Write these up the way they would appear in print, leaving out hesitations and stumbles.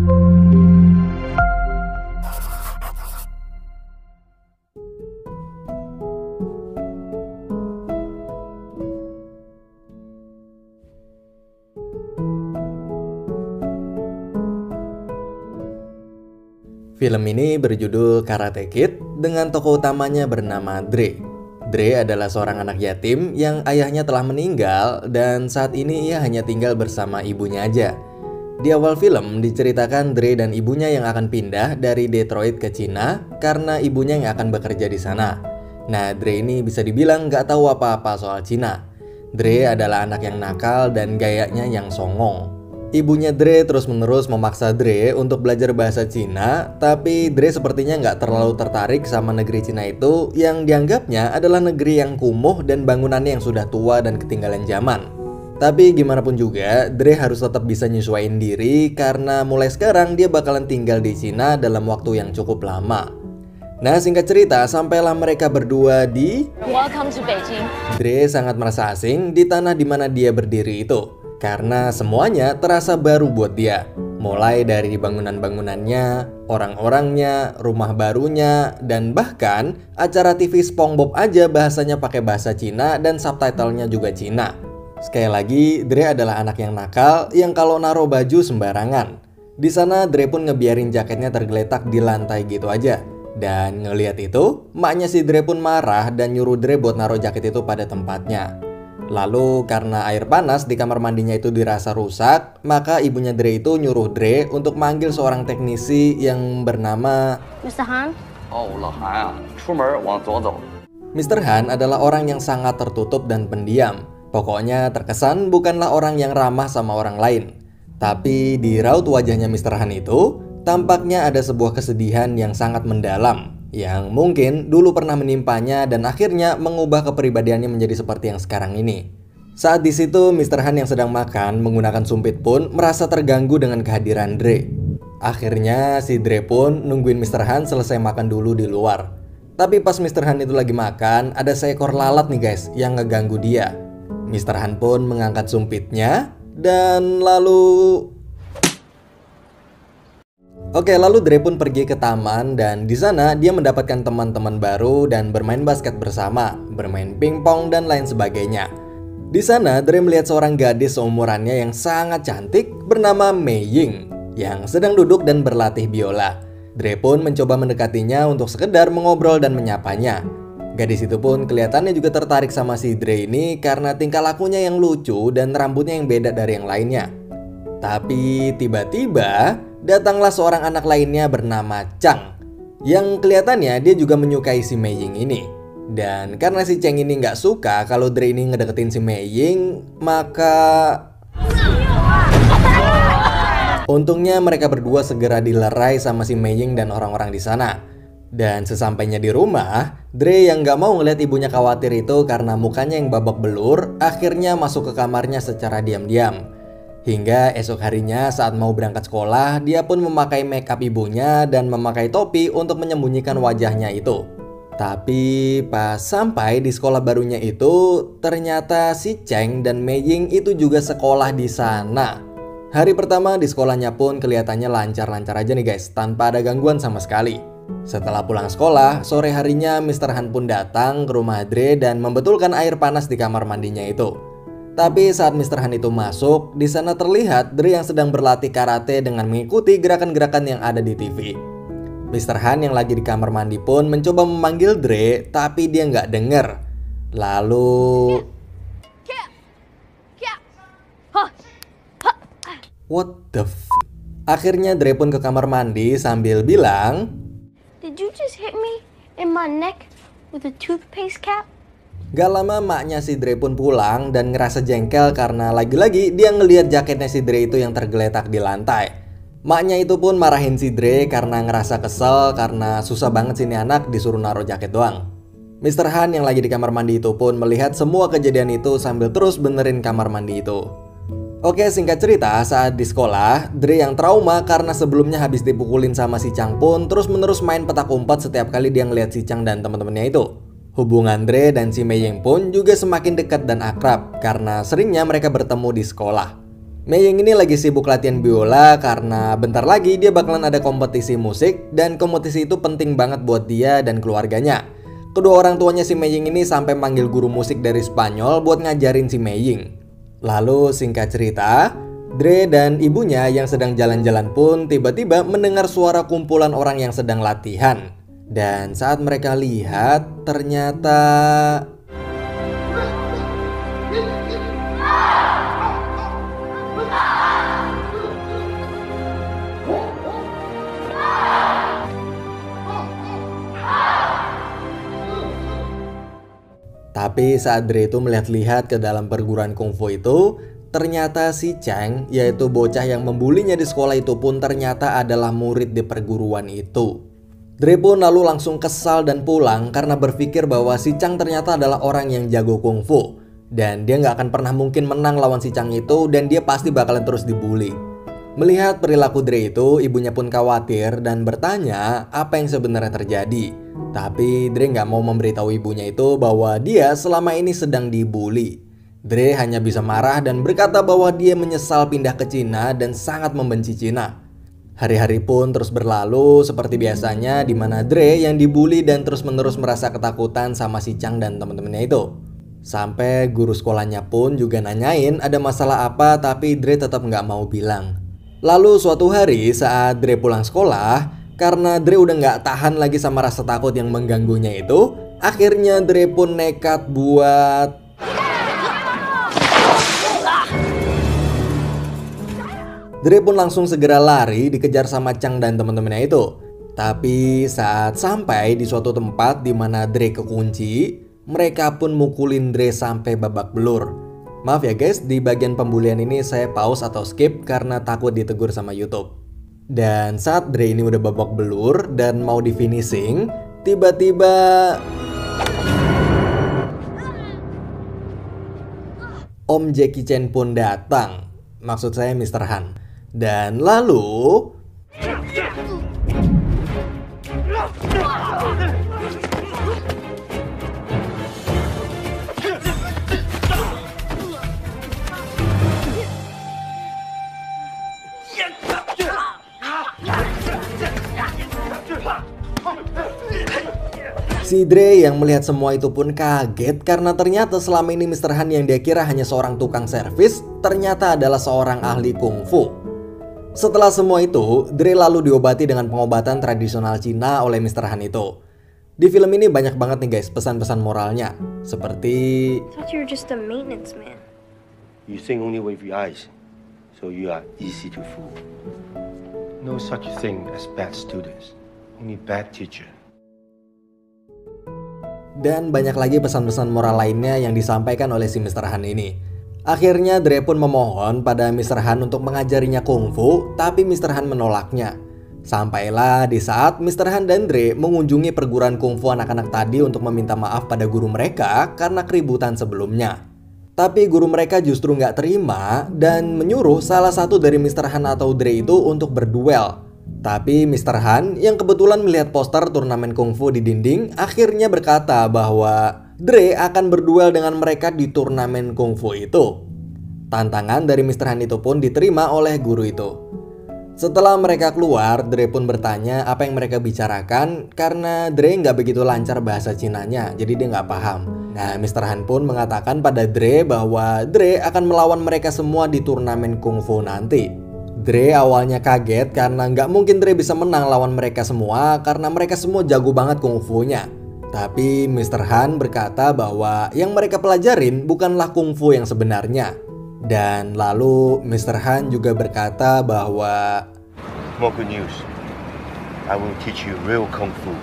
Film ini berjudul Karate Kid dengan tokoh utamanya bernama Dre. Dre adalah seorang anak yatim yang ayahnya telah meninggal dan saat ini ia hanya tinggal bersama ibunya aja. Di awal film diceritakan Dre dan ibunya yang akan pindah dari Detroit ke Cina karena ibunya yang akan bekerja di sana. Nah, Dre ini bisa dibilang gak tahu apa-apa soal Cina. Dre adalah anak yang nakal dan gayanya yang songong. Ibunya Dre terus-menerus memaksa Dre untuk belajar bahasa Cina, tapi Dre sepertinya nggak terlalu tertarik sama negeri Cina itu yang dianggapnya adalah negeri yang kumuh dan bangunannya yang sudah tua dan ketinggalan zaman. Tapi gimana pun juga, Dre harus tetap bisa nyesuaiin diri karena mulai sekarang dia bakalan tinggal di Cina dalam waktu yang cukup lama. Nah, singkat cerita, sampailah mereka berdua di Welcome to Beijing. Dre sangat merasa asing di tanah di mana dia berdiri itu. Karena semuanya terasa baru buat dia. Mulai dari bangunan-bangunannya, orang-orangnya, rumah barunya, dan bahkan acara TV SpongeBob aja bahasanya pakai bahasa Cina dan subtitlenya juga Cina. Sekali lagi, Dre adalah anak yang nakal yang kalau naruh baju sembarangan. Di sana Dre pun ngebiarin jaketnya tergeletak di lantai gitu aja. Dan ngelihat itu, maknya si Dre pun marah dan nyuruh Dre buat naruh jaket itu pada tempatnya. Lalu karena air panas di kamar mandinya itu dirasa rusak, maka ibunya Dre itu nyuruh Dre untuk manggil seorang teknisi yang bernama Mr. Han. Mr. Han adalah orang yang sangat tertutup dan pendiam. Pokoknya terkesan bukanlah orang yang ramah sama orang lain. Tapi di raut wajahnya Mr. Han itu, tampaknya ada sebuah kesedihan yang sangat mendalam yang mungkin dulu pernah menimpanya dan akhirnya mengubah kepribadiannya menjadi seperti yang sekarang ini. Saat di situ, Mr. Han yang sedang makan menggunakan sumpit pun merasa terganggu dengan kehadiran Dre. Akhirnya si Dre pun nungguin Mr. Han selesai makan dulu di luar. Tapi pas Mr. Han itu lagi makan, ada seekor lalat nih guys yang ngeganggu dia. Mr. Han pun mengangkat sumpitnya dan lalu lalu Dre pun pergi ke taman dan di sana dia mendapatkan teman-teman baru dan bermain basket bersama, bermain pingpong dan lain sebagainya. Di sana Dre melihat seorang gadis seumurannya yang sangat cantik bernama Mei Ying yang sedang duduk dan berlatih biola. Dre pun mencoba mendekatinya untuk sekedar mengobrol dan menyapanya. Gadis itu pun kelihatannya juga tertarik sama si Dre ini karena tingkah lakunya yang lucu dan rambutnya yang beda dari yang lainnya. Tapi tiba-tiba datanglah seorang anak lainnya bernama Chang yang kelihatannya dia juga menyukai si Mei Ying ini. Dan karena si Chang ini nggak suka kalau Dre ini ngedeketin si Mei Ying, maka untungnya mereka berdua segera dilerai sama si Mei Ying dan orang-orang di sana. Dan sesampainya di rumah, Dre yang nggak mau ngeliat ibunya khawatir itu karena mukanya yang babak belur, akhirnya masuk ke kamarnya secara diam-diam. Hingga esok harinya saat mau berangkat sekolah, dia pun memakai makeup ibunya dan memakai topi untuk menyembunyikan wajahnya itu. Tapi pas sampai di sekolah barunya itu, ternyata si Cheng dan Mei Ying itu juga sekolah di sana. Hari pertama di sekolahnya pun kelihatannya lancar-lancar aja nih guys, tanpa ada gangguan sama sekali. Setelah pulang sekolah, sore harinya Mr. Han pun datang ke rumah Dre dan membetulkan air panas di kamar mandinya itu. Tapi saat Mr. Han itu masuk, di sana terlihat Dre yang sedang berlatih karate dengan mengikuti gerakan-gerakan yang ada di TV. Mr. Han yang lagi di kamar mandi pun mencoba memanggil Dre, tapi dia nggak denger. Lalu what the f? Akhirnya Dre pun ke kamar mandi sambil bilang, Did you just hit me in my neck with a toothpaste cap? Gak lama maknya si Dre pun pulang dan ngerasa jengkel karena lagi-lagi dia ngelihat jaketnya si Dre itu yang tergeletak di lantai. Maknya itu pun marahin si Dre karena ngerasa kesel karena susah banget sini anak disuruh naruh jaket doang. Mr. Han yang lagi di kamar mandi itu pun melihat semua kejadian itu sambil terus benerin kamar mandi itu. Oke, singkat cerita, saat di sekolah, Dre yang trauma karena sebelumnya habis dipukulin sama si Chang pun terus-menerus main petak umpet setiap kali dia ngeliat si Chang dan teman-temannya itu. Hubungan Dre dan si Mei Ying pun juga semakin dekat dan akrab karena seringnya mereka bertemu di sekolah. Mei Ying ini lagi sibuk latihan biola karena bentar lagi dia bakalan ada kompetisi musik dan kompetisi itu penting banget buat dia dan keluarganya. Kedua orang tuanya si Mei Ying ini sampai manggil guru musik dari Spanyol buat ngajarin si Mei Ying. Lalu singkat cerita, Dre dan ibunya yang sedang jalan-jalan pun tiba-tiba mendengar suara kumpulan orang yang sedang latihan. Dan saat mereka lihat, ternyata tapi saat Dre itu melihat-lihat ke dalam perguruan kungfu itu, ternyata si Chang, yaitu bocah yang membulinya di sekolah itu pun ternyata adalah murid di perguruan itu. Dre pun lalu langsung kesal dan pulang karena berpikir bahwa si Chang ternyata adalah orang yang jago kungfu. Dan dia nggak akan pernah mungkin menang lawan si Chang itu dan dia pasti bakalan terus dibully. Melihat perilaku Dre itu, ibunya pun khawatir dan bertanya apa yang sebenarnya terjadi. Tapi Dre nggak mau memberitahu ibunya itu bahwa dia selama ini sedang dibully. Dre hanya bisa marah dan berkata bahwa dia menyesal pindah ke Cina dan sangat membenci Cina. Hari-hari pun terus berlalu seperti biasanya di mana Dre yang dibully dan terus-menerus merasa ketakutan sama si Chang dan teman-temannya itu. Sampai guru sekolahnya pun juga nanyain ada masalah apa tapi Dre tetap nggak mau bilang. Lalu suatu hari saat Dre pulang sekolah, karena Dre udah nggak tahan lagi sama rasa takut yang mengganggunya itu, akhirnya Dre pun nekat buat Dre pun langsung segera lari dikejar sama Chang dan teman-temannya itu. Tapi saat sampai di suatu tempat di mana Dre kekunci, mereka pun mukulin Dre sampai babak belur. Maaf ya guys, di bagian pembulian ini saya pause atau skip karena takut ditegur sama YouTube. Dan saat Dre ini udah babak belur dan mau di finishing, tiba-tiba Om Jackie Chan pun datang. Maksud saya Mr. Han. Dan lalu si Dre yang melihat semua itu pun kaget karena ternyata selama ini Mr. Han yang dia kira hanya seorang tukang servis ternyata adalah seorang ahli kungfu. Setelah semua itu, Dre lalu diobati dengan pengobatan tradisional Cina oleh Mr. Han itu. Di film ini banyak banget nih guys pesan-pesan moralnya, seperti I thought you were just a maintenance man. You think only with your eyes, so you are easy to fool. No such thing as bad students, only bad teacher. dan banyak lagi pesan-pesan moral lainnya yang disampaikan oleh si Mr. Han ini. Akhirnya Dre pun memohon pada Mr. Han untuk mengajarinya kungfu, tapi Mr. Han menolaknya. Sampailah di saat Mr. Han dan Dre mengunjungi perguruan kungfu anak-anak tadi untuk meminta maaf pada guru mereka karena keributan sebelumnya. Tapi guru mereka justru nggak terima dan menyuruh salah satu dari Mr. Han atau Dre itu untuk berduel. Tapi Mr. Han yang kebetulan melihat poster turnamen kungfu di dinding akhirnya berkata bahwa Dre akan berduel dengan mereka di turnamen kungfu itu. Tantangan dari Mr. Han itu pun diterima oleh guru itu. Setelah mereka keluar, Dre pun bertanya apa yang mereka bicarakan karena Dre nggak begitu lancar bahasa Cinanya, jadi dia nggak paham. Nah, Mr. Han pun mengatakan pada Dre bahwa Dre akan melawan mereka semua di turnamen kungfu nanti. Dre awalnya kaget karena nggak mungkin Dre bisa menang lawan mereka semua karena mereka semua jago banget kungfunya. Tapi Mr. Han berkata bahwa yang mereka pelajarin bukanlah kungfu yang sebenarnya. Dan lalu Mr. Han juga berkata bahwa More good news. I will teach you real kung fu.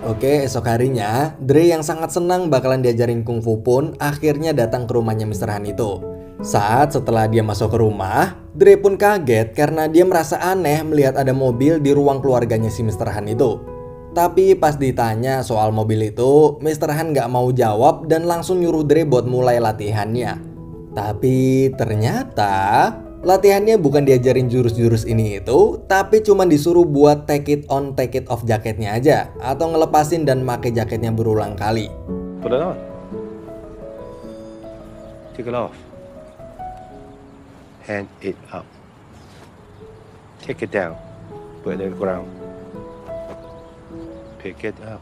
Oke, esok harinya Dre yang sangat senang bakalan diajarin kungfu pun akhirnya datang ke rumahnya Mr. Han itu. Saat setelah dia masuk ke rumah, Dre pun kaget karena dia merasa aneh melihat ada mobil di ruang keluarganya si Mr. Han itu. Tapi pas ditanya soal mobil itu, Mr. Han nggak mau jawab dan langsung nyuruh Dre buat mulai latihannya. Tapi ternyata latihannya bukan diajarin jurus-jurus ini itu, tapi cuma disuruh buat take it on, take it off jaketnya aja, atau ngelepasin dan pakai jaketnya berulang kali. Put it on. Take it off. hand it up. Take it down. Put it on the ground. Pick it up.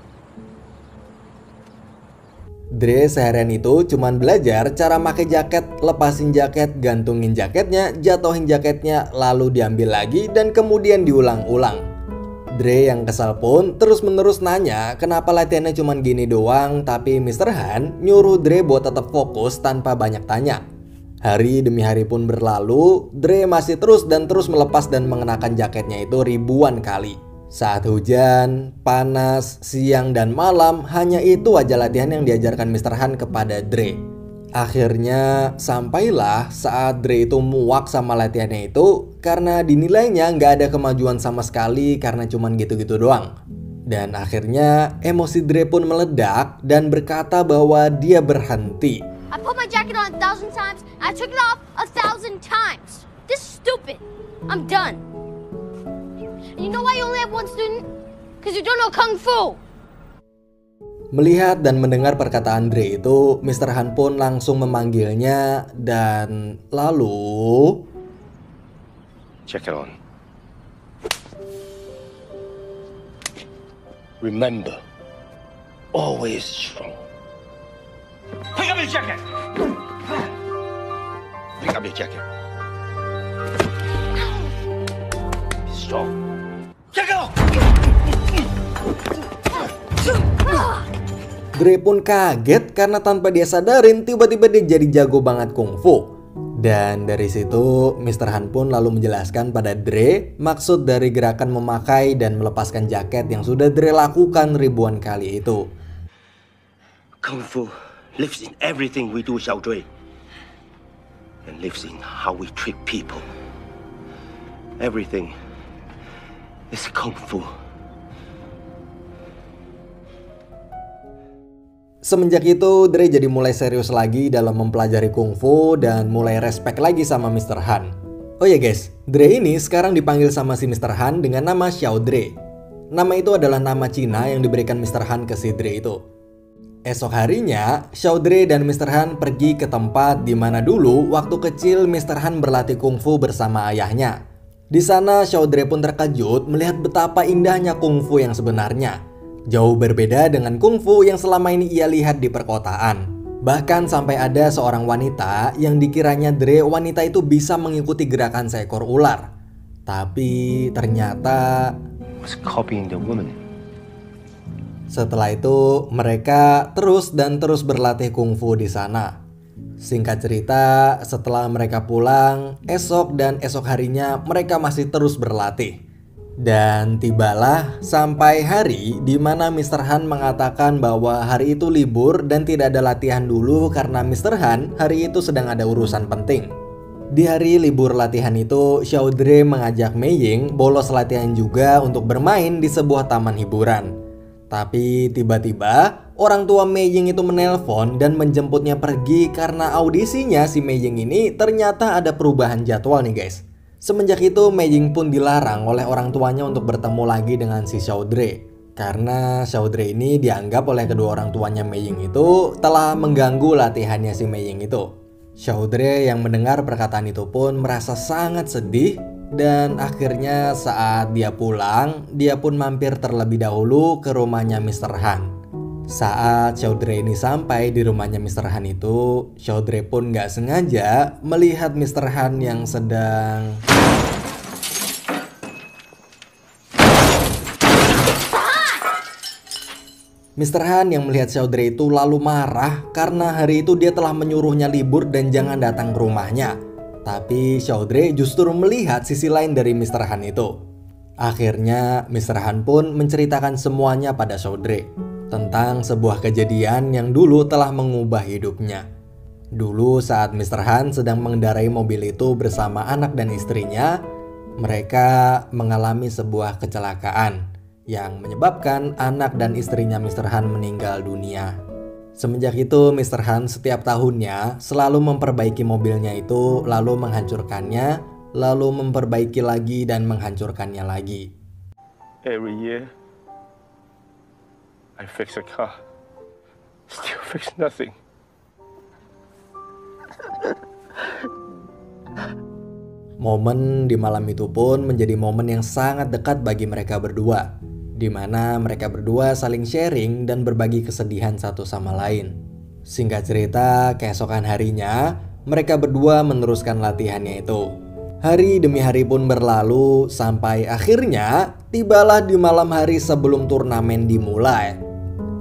Dre seharian itu cuman belajar cara pakai jaket, lepasin jaket, gantungin jaketnya, jatuhin jaketnya, lalu diambil lagi dan kemudian diulang-ulang. Dre yang kesal pun terus-menerus nanya kenapa latihannya cuman gini doang, tapi Mr. Han nyuruh Dre buat tetap fokus tanpa banyak tanya. Hari demi hari pun berlalu, Dre masih terus melepas dan mengenakan jaketnya itu ribuan kali. Saat hujan, panas, siang, dan malam, hanya itu aja latihan yang diajarkan Mr. Han kepada Dre. Akhirnya, sampailah saat Dre itu muak sama latihannya itu karena dinilainya nggak ada kemajuan sama sekali karena cuman gitu-gitu doang. Dan akhirnya, emosi Dre pun meledak dan berkata bahwa dia berhenti. I put my jacket on 1,000 times, I took it off 1,000 times. This is stupid. I'm done. You know why you only have one student? Because you don't know Kung Fu. Melihat dan mendengar perkataan Dre itu, Mr. Han pun langsung memanggilnya dan lalu... Check it on. Remember, always strong. Pick up your jacket! Pick up your jacket. Be strong. Check it off! Dre pun kaget karena tanpa dia sadarin tiba-tiba dia jadi jago banget kungfu. Dan dari situ Mr. Han pun lalu menjelaskan pada Dre maksud dari gerakan memakai dan melepaskan jaket yang sudah Dre lakukan ribuan kali itu. Kung Fu lives in everything we do, Xiao Dre. And lives in how we treat people. Everything is Kung Fu. Semenjak itu, Dre jadi mulai serius lagi dalam mempelajari kungfu dan mulai respect lagi sama Mr. Han. Oh ya guys, Dre ini sekarang dipanggil sama si Mr. Han dengan nama Xiao Dre. Nama itu adalah nama Cina yang diberikan Mr. Han ke si Dre itu. Esok harinya, Xiao Dre dan Mr. Han pergi ke tempat di mana dulu waktu kecil Mr. Han berlatih kungfu bersama ayahnya. Di sana, Xiao Dre pun terkejut melihat betapa indahnya kungfu yang sebenarnya. Jauh berbeda dengan kungfu yang selama ini ia lihat di perkotaan. Bahkan sampai ada seorang wanita yang dikiranya Dre wanita itu bisa mengikuti gerakan seekor ular. Tapi ternyata Was copying the woman. setelah itu mereka terus berlatih kungfu di sana. Singkat cerita, setelah mereka pulang, esok dan esok harinya mereka masih terus berlatih. Dan tibalah sampai hari di mana Mr. Han mengatakan bahwa hari itu libur dan tidak ada latihan dulu karena Mr. Han hari itu sedang ada urusan penting. Di hari libur latihan itu, Xiao Dre mengajak Mei Ying bolos latihan juga untuk bermain di sebuah taman hiburan. Tapi tiba-tiba orang tua Mei Ying itu menelpon dan menjemputnya pergi karena audisinya si Mei Ying ini ternyata ada perubahan jadwal nih guys. Semenjak itu Mei Ying pun dilarang oleh orang tuanya untuk bertemu lagi dengan si Xiao Dre. Karena Xiao Dre ini dianggap oleh kedua orang tuanya Mei Ying itu telah mengganggu latihannya si Mei Ying itu. Xiao Dre yang mendengar perkataan itu pun merasa sangat sedih. Dan akhirnya saat dia pulang, dia pun mampir terlebih dahulu ke rumahnya Mr. Han. Saat Xiao Dre ini sampai di rumahnya Mr. Han itu, Xiao Dre pun gak sengaja melihat Mr. Han yang sedang... Mr. Han yang melihat Xiao Dre itu lalu marah karena hari itu dia telah menyuruhnya libur dan jangan datang ke rumahnya. Tapi Xiao Dre justru melihat sisi lain dari Mr. Han itu. Akhirnya Mr. Han pun menceritakan semuanya pada Xiao Dre tentang sebuah kejadian yang dulu telah mengubah hidupnya. Dulu saat Mr. Han sedang mengendarai mobil itu bersama anak dan istrinya, mereka mengalami sebuah kecelakaan yang menyebabkan anak dan istrinya Mr. Han meninggal dunia. Semenjak itu Mr. Han setiap tahunnya selalu memperbaiki mobilnya itu, lalu menghancurkannya, lalu memperbaiki lagi dan menghancurkannya lagi. Every year, I fix a car. Still fix nothing. Momen di malam itu pun menjadi momen yang sangat dekat bagi mereka berdua, di mana mereka berdua saling sharing dan berbagi kesedihan satu sama lain. Singkat cerita, keesokan harinya, mereka berdua meneruskan latihannya itu. Hari demi hari pun berlalu, sampai akhirnya tibalah di malam hari sebelum turnamen dimulai.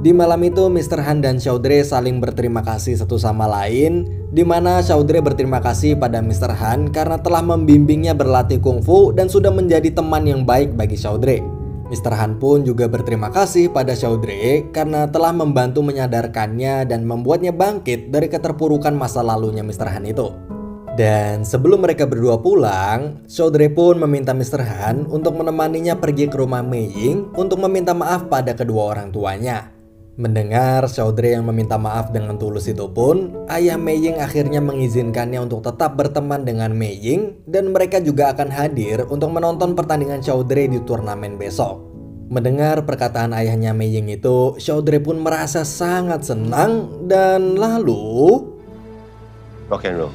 Di malam itu, Mr. Han dan Chaudhry saling berterima kasih satu sama lain, di mana Chaudhry berterima kasih pada Mr. Han karena telah membimbingnya berlatih kungfu dan sudah menjadi teman yang baik bagi Chaudhry. Mr. Han pun juga berterima kasih pada Chaudhry karena telah membantu menyadarkannya dan membuatnya bangkit dari keterpurukan masa lalunya Mr. Han itu. Dan sebelum mereka berdua pulang, Chaudhry pun meminta Mr. Han untuk menemaninya pergi ke rumah Mei Ying untuk meminta maaf pada kedua orang tuanya. Mendengar Chaudhry yang meminta maaf dengan tulus itu pun, ayah Mei Ying akhirnya mengizinkannya untuk tetap berteman dengan Mei Ying dan mereka juga akan hadir untuk menonton pertandingan Chaudhry di turnamen besok. Mendengar perkataan ayahnya Mei Ying itu, Chaudhry pun merasa sangat senang dan lalu... Rock and roll.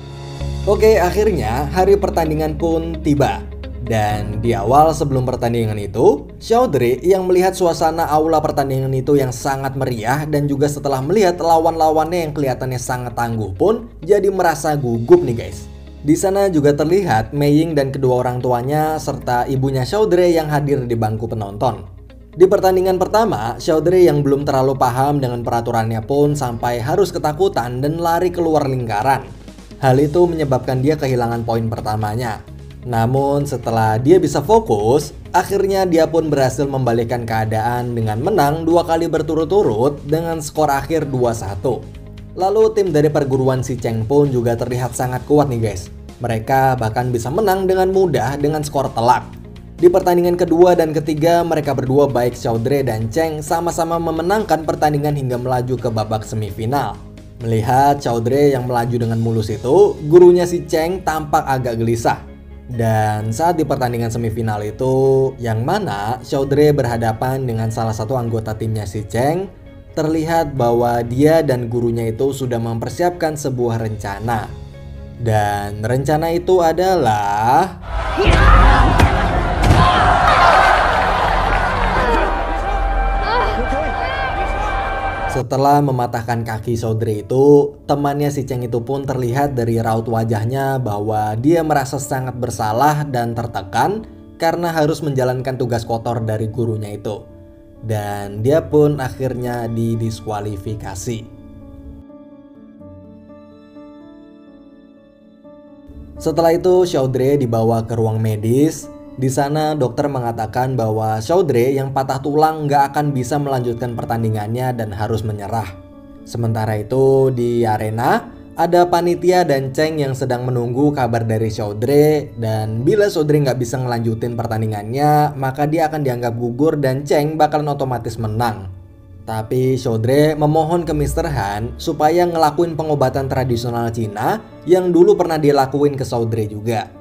Oke, akhirnya hari pertandingan pun tiba. Dan di awal sebelum pertandingan itu, Chaudhry yang melihat suasana aula pertandingan itu yang sangat meriah dan juga setelah melihat lawan-lawannya yang kelihatannya sangat tangguh pun jadi merasa gugup nih guys. Di sana juga terlihat Mei Ying dan kedua orang tuanya serta ibunya Chaudhry yang hadir di bangku penonton. Di pertandingan pertama, Chaudhry yang belum terlalu paham dengan peraturannya pun sampai harus ketakutan dan lari keluar lingkaran. Hal itu menyebabkan dia kehilangan poin pertamanya. Namun setelah dia bisa fokus, akhirnya dia pun berhasil membalikkan keadaan dengan menang 2 kali berturut-turut dengan skor akhir 2-1. Lalu tim dari perguruan Si Cheng pun juga terlihat sangat kuat nih guys. Mereka bahkan bisa menang dengan mudah dengan skor telak. Di pertandingan kedua dan ketiga, mereka berdua baik Chaudhry dan Cheng sama-sama memenangkan pertandingan hingga melaju ke babak semifinal. Melihat Chaudhry yang melaju dengan mulus itu, gurunya Si Cheng tampak agak gelisah. Dan saat di pertandingan semifinal itu, yang mana Chaudhry berhadapan dengan salah satu anggota timnya Si Cheng, terlihat bahwa dia dan gurunya itu sudah mempersiapkan sebuah rencana. Dan rencana itu adalah... Setelah mematahkan kaki Chaudhry itu, temannya Si Cheng itu pun terlihat dari raut wajahnya bahwa dia merasa sangat bersalah dan tertekan karena harus menjalankan tugas kotor dari gurunya itu. Dan dia pun akhirnya didiskualifikasi. Setelah itu Chaudhry dibawa ke ruang medis. Di sana dokter mengatakan bahwa Chaudhry yang patah tulang nggak akan bisa melanjutkan pertandingannya dan harus menyerah. Sementara itu di arena ada panitia dan Cheng yang sedang menunggu kabar dari Chaudhry, dan bila Chaudhry nggak bisa ngelanjutin pertandingannya maka dia akan dianggap gugur dan Cheng bakalan otomatis menang. Tapi Chaudhry memohon ke Mr. Han supaya ngelakuin pengobatan tradisional Cina yang dulu pernah dilakuin ke Chaudhry juga.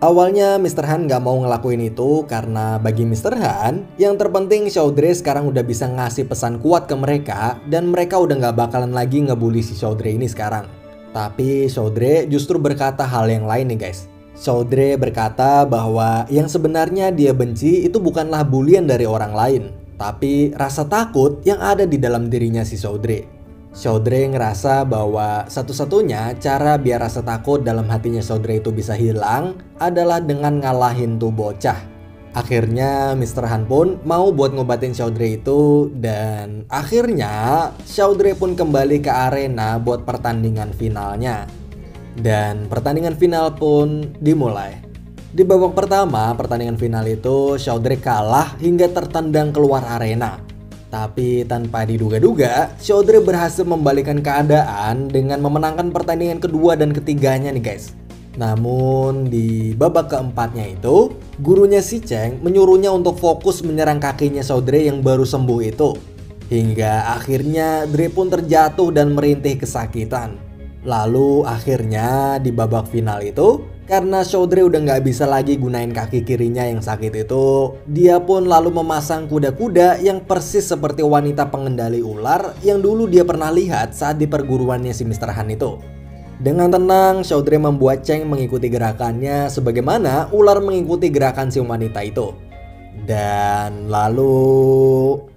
Awalnya Mr. Han gak mau ngelakuin itu karena bagi Mr. Han yang terpenting Chaudhry sekarang udah bisa ngasih pesan kuat ke mereka dan mereka udah gak bakalan lagi ngebully si Chaudhry ini sekarang. Tapi Chaudhry justru berkata hal yang lain nih guys. Chaudhry berkata bahwa yang sebenarnya dia benci itu bukanlah bulian dari orang lain, tapi rasa takut yang ada di dalam dirinya si Chaudhry. Chaudhry ngerasa bahwa satu-satunya cara biar rasa takut dalam hatinya Chaudhry itu bisa hilang adalah dengan ngalahin tuh bocah. Akhirnya Mr. Han pun mau buat ngobatin Chaudhry itu, dan akhirnya Chaudhry pun kembali ke arena buat pertandingan finalnya. Dan pertandingan final pun dimulai. Di babak pertama pertandingan final itu Chaudhry kalah hingga tertendang keluar arena. Tapi tanpa diduga-duga, Chaudhry berhasil membalikkan keadaan dengan memenangkan pertandingan kedua dan ketiganya nih guys. Namun di babak keempatnya itu, gurunya Si Cheng menyuruhnya untuk fokus menyerang kakinya Chaudhry yang baru sembuh itu. Hingga akhirnya Dre pun terjatuh dan merintih kesakitan. Lalu akhirnya di babak final itu, karena Chaudhry udah nggak bisa lagi gunain kaki kirinya yang sakit itu, dia pun lalu memasang kuda-kuda yang persis seperti wanita pengendali ular yang dulu dia pernah lihat saat di perguruannya si Mr. Han itu. Dengan tenang, Chaudhry membuat Cheng mengikuti gerakannya sebagaimana ular mengikuti gerakan si wanita itu. Dan lalu...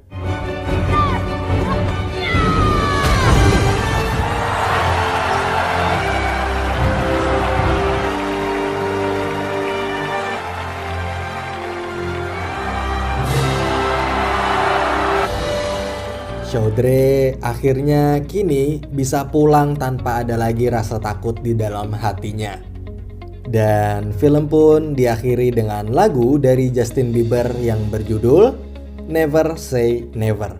Chaudhry akhirnya kini bisa pulang tanpa ada lagi rasa takut di dalam hatinya. Dan film pun diakhiri dengan lagu dari Justin Bieber yang berjudul Never Say Never.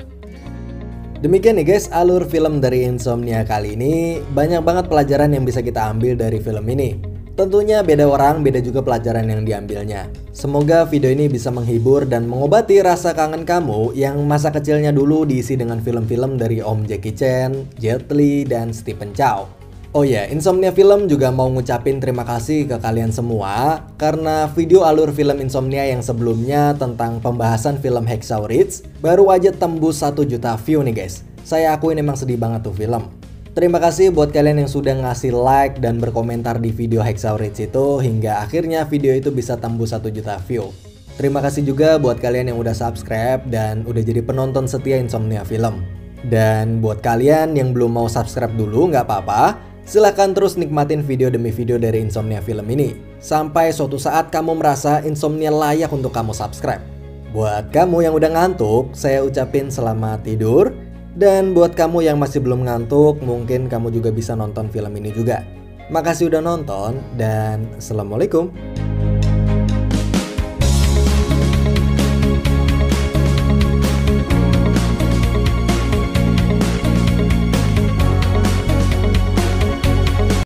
Demikian nih guys, alur film dari Insomnia kali ini. Banyak banget pelajaran yang bisa kita ambil dari film ini. Tentunya beda orang, beda juga pelajaran yang diambilnya. Semoga video ini bisa menghibur dan mengobati rasa kangen kamu yang masa kecilnya dulu diisi dengan film-film dari Om Jackie Chan, Jet Li, dan Stephen Chow. Oh ya, Insomnia Film juga mau ngucapin terima kasih ke kalian semua karena video alur film Insomnia yang sebelumnya tentang pembahasan film Hacksaw Ridge baru aja tembus 1 juta view nih guys. Saya akuin emang sedih banget tuh film. Terima kasih buat kalian yang sudah ngasih like dan berkomentar di video Hacksaw Ridge itu hingga akhirnya video itu bisa tembus 1 juta view. Terima kasih juga buat kalian yang udah subscribe dan udah jadi penonton setia Insomnia Film. Dan buat kalian yang belum mau subscribe dulu nggak apa-apa, silahkan terus nikmatin video demi video dari Insomnia Film ini. Sampai suatu saat kamu merasa Insomnia layak untuk kamu subscribe. Buat kamu yang udah ngantuk, saya ucapin selamat tidur. Dan buat kamu yang masih belum ngantuk, mungkin kamu juga bisa nonton film ini juga. Makasih udah nonton dan Assalamualaikum.